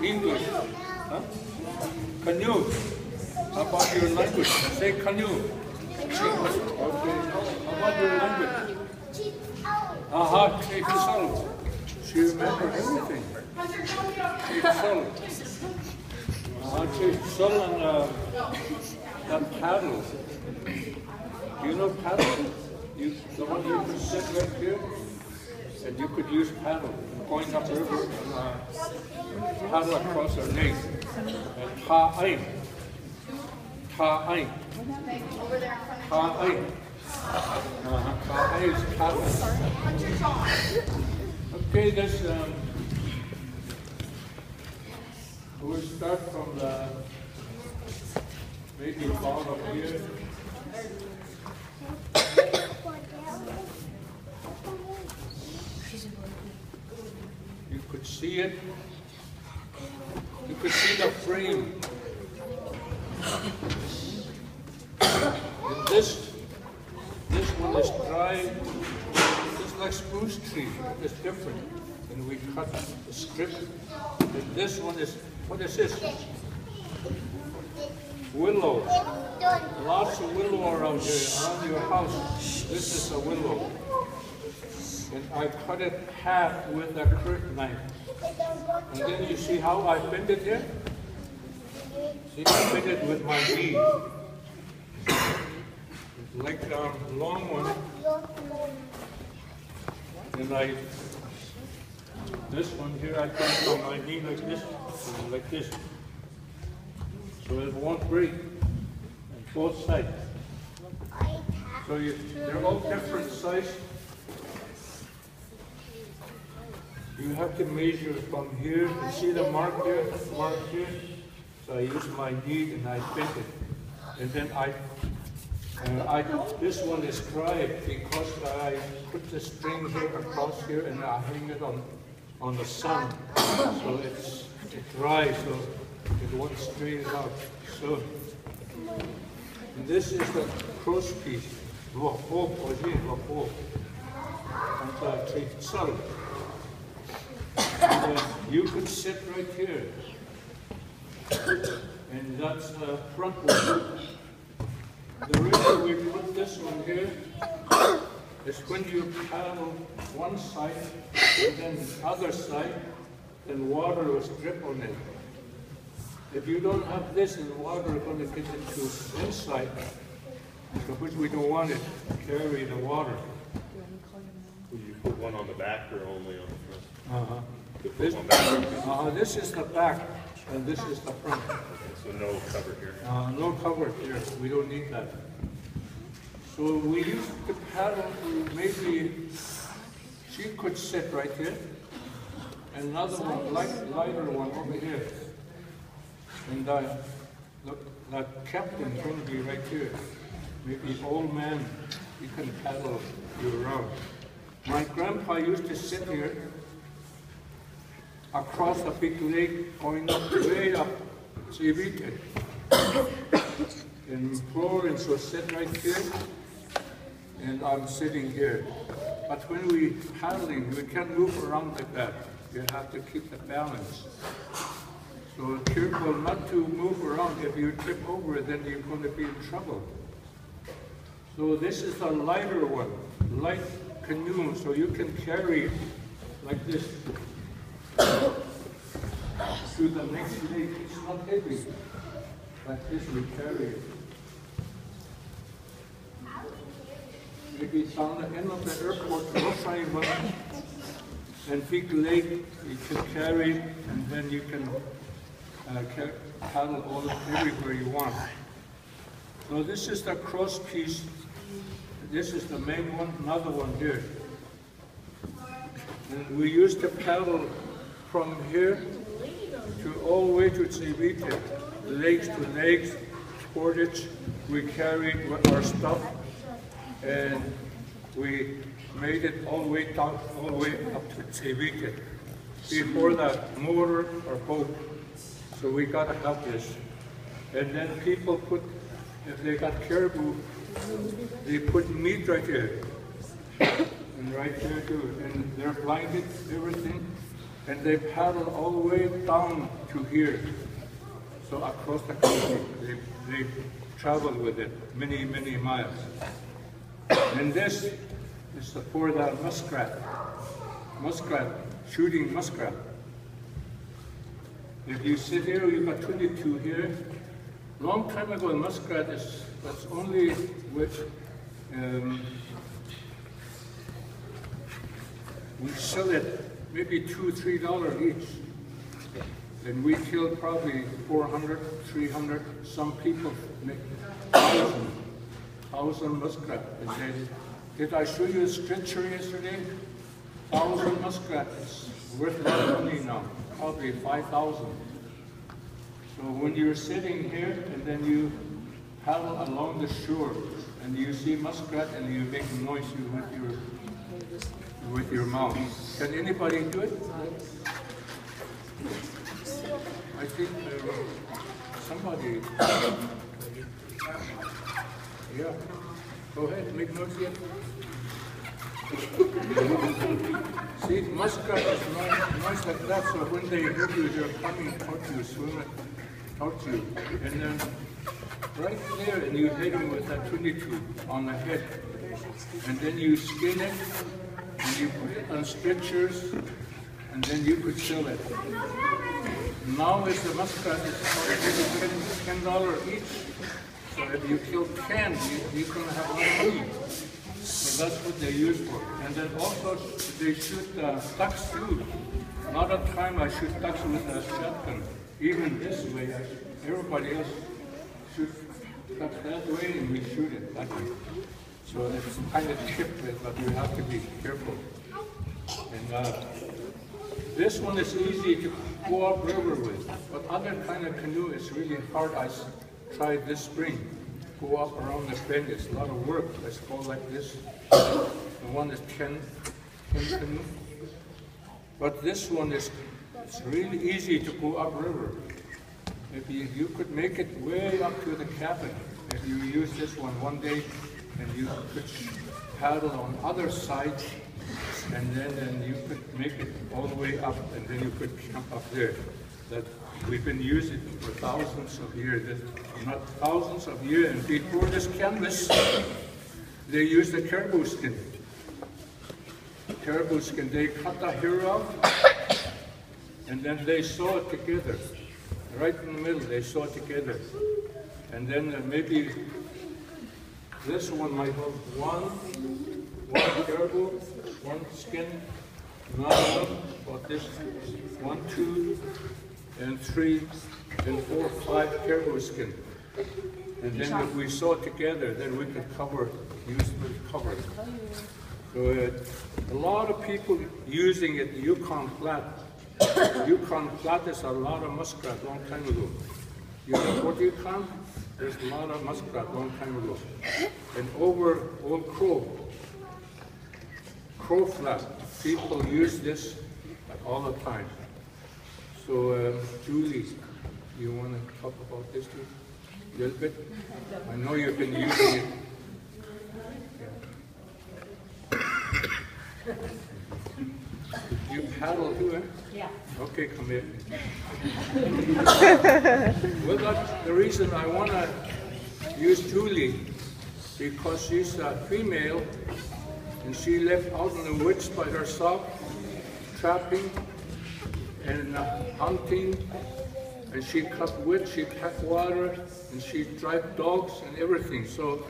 English. Huh? Canoe. How about your language? Say canoe. Okay. How about your language? Aha, Chief. She remembers everything. Chief and paddle. Do you know paddle? The one you could sit right here, and you could use paddle going up river and paddle across our lake. And ta-ay. Ta-ay. Ta-ay. Ta-ay is paddle. Okay, this we'll start from the maybe bottom here. You could see it. You could see the frame. And this one is dry. It's like spruce tree. It's different. And we cut the strip. And this one is, what is this? Willow. Lots of willow around here, around your house. This is a willow. And I cut it half with a curtain knife. And then you see how I bend it here? See, I bend it with my knee. Like a long one. And this one here, I put on my knee like this. So it won't break. And both sides. So they're all different size. You have to measure from here. You see the mark here? Mark here. So I use my knee and I bend it. And then this one is dry because I put the string here across here and I hang it on the sun. So it's dry, so it won't strain out. So, and this is the cross piece. You could sit right here. And that's the front one. The reason we put this one here is when you paddle one side and then the other side, then water will drip on it. If you don't have this, then water is going to get into inside, which we don't want it to carry the water. Would you put one on the back or only on the front? This is the back, and this is the front. Okay, so no cover here. No cover here. We don't need that. So we use the paddle to maybe she could sit right here, and another one, lighter one over here. And the captain is going to be right here. Maybe old man, he can paddle you around. My grandpa used to sit here across a big lake, going up, way up, Civite. And Florence will sit right here, and I'm sitting here. But when we paddling, we can't move around like that. You have to keep the balance. So careful not to move around. If you trip over it, then you're going to be in trouble. So this is a lighter one, light canoe, so you can carry it like this to the next lake. It's not heavy. Like this we carry it. Maybe down the end of the airport, Rosaima and Big Lake, you can carry it, and then you can paddle all everywhere you want. So this is the cross piece. This is the main one, another one here. And we used to paddle from here to all the way to Civite, lakes to lakes, portage. We carried our stuff, and we made it all the way down, all the way up to Civite before that motor or boat. So we got to have this. And then people put, if they got caribou, they put meat right here. And right here too. And they're blinded, everything. and they paddle all the way down to here. So across the country, they travel with it many, many miles. And this is for the muskrat, shooting muskrat. If you sit here, you've got 22 here. Long time ago, muskrat that's only with, we sell it maybe $2, $3 each. And we killed probably 400, 300. Some people make 1,000 muskrat. And did I show you a stretcher yesterday? 1,000 muskrat. It's worth a lot of money now, probably 5,000. So when you're sitting here and then you paddle along the shore and you see muskrat and you make noise with your mouth. Can anybody do it? I think somebody. Yeah. Go ahead, make noise yet. See, muskrat is nice like that, so when they hear you, they're coming toward you, swimming toward you. And then right there, and you hit them with that 22 on the head. And then you skin it, and you put it on stretchers, and then you could sell it. Now it's the muskrat, it's $10 each. So if you kill 10, you're going to have a lot of money. So that's what they use for. And then also they shoot ducks too. A lot of time I shoot ducks with a shotgun. Even this way, everybody else shoots ducks that way and we shoot it that way. So it's kind of different, but you have to be careful. And this one is easy to go up river with, but other kind of canoe is really hard. I tried this spring. Go up around the bend, it's a lot of work. Let's go like this. The one is 10 canoe. But this one it's really easy to go up river. If you could make it way up to the cabin. If you use this one day, and you could paddle on other sides, and then you could make it all the way up, and then you could jump up there. That we've been using it for thousands of years, not thousands of years. And before this canvas, they used the caribou skin. Caribou skin, they cut the hair off, and then they sew it together. Right in the middle, they sew it together. And then maybe this one might have one caribou, one skin, another one, but this 1, 2, and 3, and 4, 5 caribou skin. And then if we sew it together, then we could use it to cover it. So a lot of people using it, Yukon Flat. Yukon Flat is a lot of muskrat long time ago. You know what Yukon? There's a lot of muskrat long time ago. And over Old Crow Flat, people use this all the time. So Julie, you want to talk about this too? A little bit? I know you've been using it. Yeah. You paddle too, eh? Yeah. Okay, come here. Well, that's the reason I want to use Julie, because she's a female, and she lived out in the woods by herself, trapping and hunting, and she cut wood, she packed water, and she drive dogs and everything. So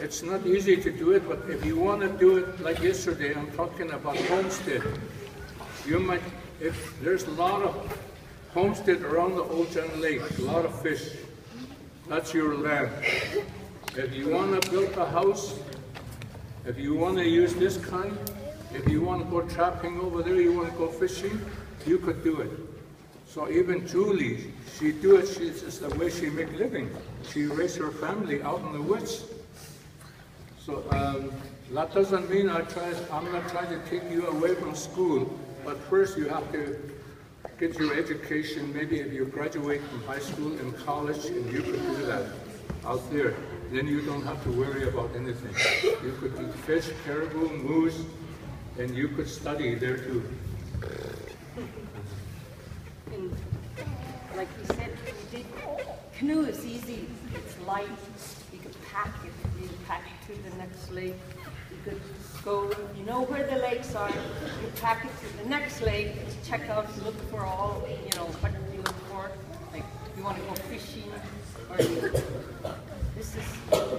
it's not easy to do it, but if you want to do it like yesterday, I'm talking about homestead. You might, if there's a lot of homestead around the Old John Lake, a lot of fish, that's your land. If you want to build a house, if you want to use this kind, if you want to go trapping over there, you want to go fishing, you could do it. So even Julie, she do it, it's just the way she make living. She raised her family out in the woods. So that doesn't mean I'm not trying to take you away from school, but first you have to get your education. Maybe if you graduate from high school and college, and you could do that out there, then you don't have to worry about anything. You could eat fish, caribou, moose, and you could study there too. Canoe is easy, it's light, you can pack it, you can pack it to the next lake. You could go, you know where the lakes are, you pack it to the next lake, check out, look for all, you know, what you look for. Like, you want to go fishing, or this is what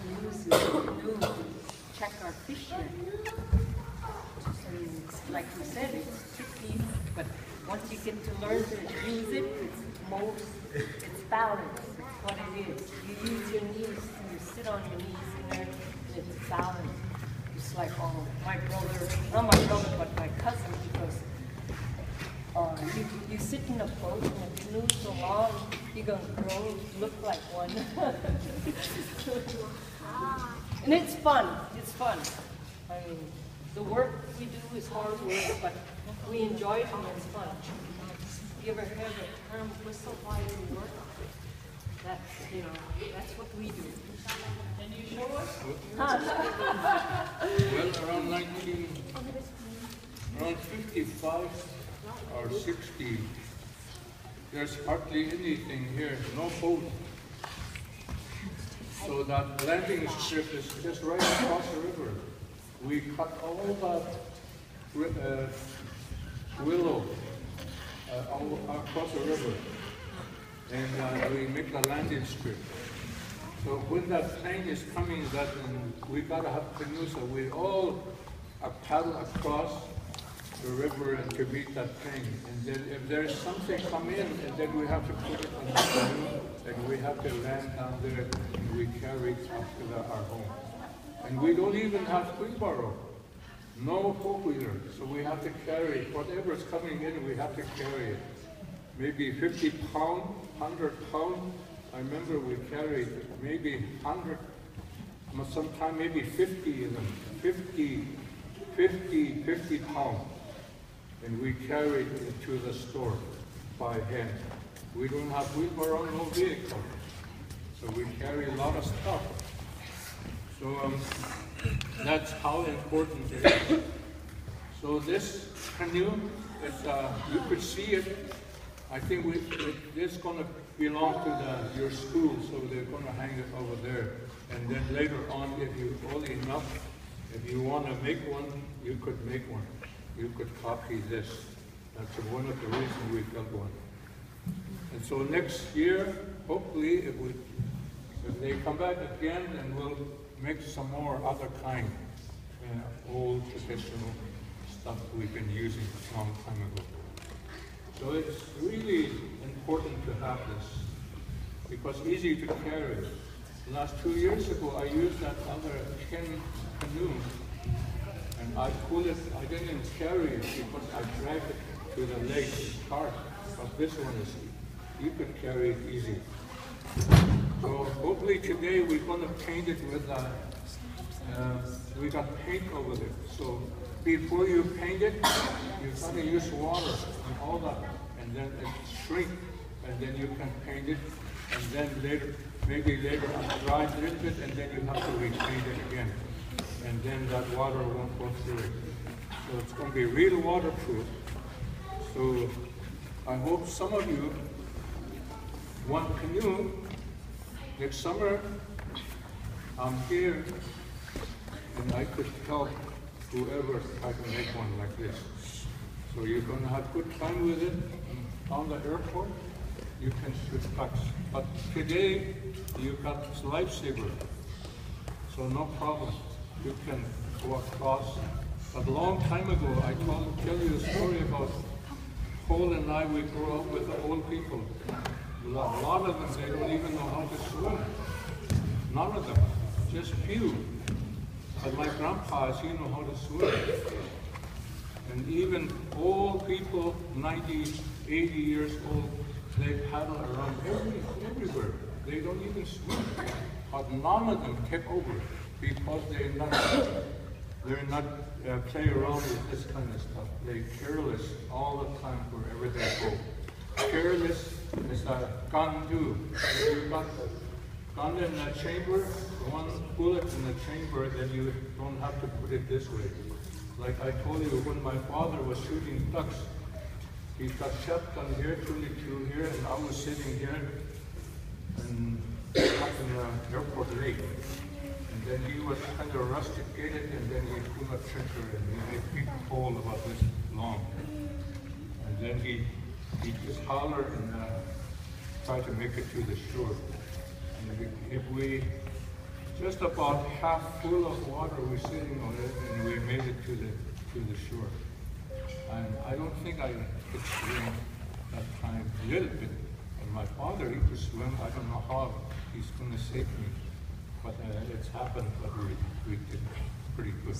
we use is canoe to check our fish net. And like we said, it's tricky, but once you get to learn to use it, it's balance. It's what it is. You use your knees, and you sit on your knees in there, and it's balance. It's like, oh, my brother, not my brother, but my cousin, because you sit in a boat and a canoe so long, you're going to grow, look like one. And it's fun. It's fun. I mean, the work we do is hard work, but we enjoy it and it's fun. You ever heard the term whistle while you work? That's, you know, that's what we do. Can you show us? Well, around 55 or 60, there's hardly anything here, no boat. So that landing strip is just right across the river. We cut all that willow all across the river, and we make the landing strip. So when that plane is coming, we gotta have canoes, so we all paddle across the river and to meet that plane. And then if there's something come in, and then we have to put it on the canoe, and we have to land down there, and we carry it up to our home. And we don't even have wheelbarrow, no four-wheeler, so we have to carry it. Whatever's coming in, we have to carry it. Maybe 50 pound, 100 pound. I remember we carried maybe 100, sometime maybe 50 of them, 50 pounds. And we carried it to the store by hand. We don't have wheelbarrow, no vehicle. So we carry a lot of stuff. So that's how important it is. So this canoe, you could see it. I think it's going to belong to your school, so they're going to hang it over there. And then later on, if you're old enough, if you want to make one, you could make one. You could copy this. That's one of the reasons we built one. And so next year, hopefully, if they come back again, then we'll make some more other kind, old traditional stuff we've been using a long time ago. So it's really important to have this, because easy to carry. The last 2 years ago, I used that other tin canoe, and I didn't carry it because I dragged it to the lake cart. But this one is, you can carry it easy. So hopefully today we're going to paint it with, we got paint over there. So before you paint it, you got to use water and all that, and then it shrink, and then you can paint it, and then later, maybe later on dry a little bit, and then you have to repaint it again. And then that water won't go through it. So it's going to be real waterproof. So I hope some of you want canoe. Next summer, I'm here, and I could help whoever I can make one like this. So you're going to have good time with it. On the airport, you can switch packs. But today, you've got lifesaver, so no problem. You can go across. But a long time ago, I tell you a story about Paul and I. We grew up with the old people. A lot of them, they don't even know how to swim. None of them, just few. But my grandpas, he know how to swim. And even old people, 90, 80 years old, they paddle around everywhere. They don't even swim. But none of them tip over because they're not play around with this kind of stuff. They're careless all the time wherever they go. Careless is a gun too. If you've got a gun in the chamber, one bullet in the chamber, then you don't have to put it this way. Like I told you, when my father was shooting ducks, he got shotgun here, 22 here, and I was sitting here, and up in the airport lake. And then he was kind of rusticated, and then he pulled a trigger and he made a big hole about this long. And then he just hollered and tried to make it to the shore. And if we just about half full of water was sitting on it, and we made it to the shore. And I don't think I could swim that time a little bit. And my father, he could swim. I don't know how he's going to save me. But it's happened, but we did pretty good.